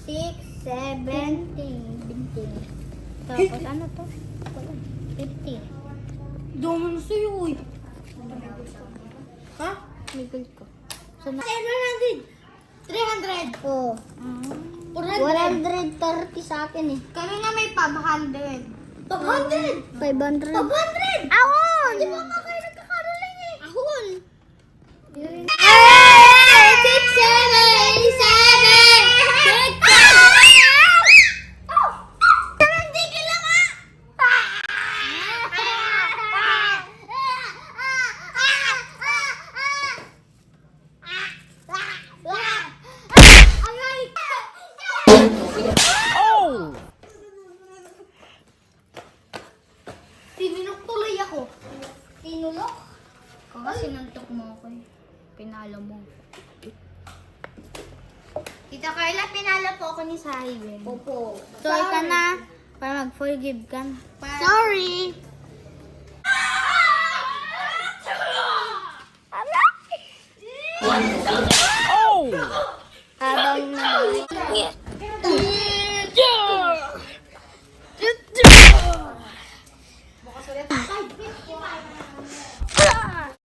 6, 7, 20. Tapos ano to? 50. Doon sa'yo, uy. Ha? May gold ko. So, 700. 300. oh. 400. 130 sa akin eh. Kanina may 500. 500. 500. 500. Ahon! Di ba nga kayo nagkakaroling eh? Ahon. 6, 7, Tinunok tuloy ako. Tinulok? Kasi nantok mo ako eh. Pinalo mo. Tita Carla, pinala po ako ni Sahiben. Opo. Sorry ka na. Para mag-forgive ka na. Sorry. Habang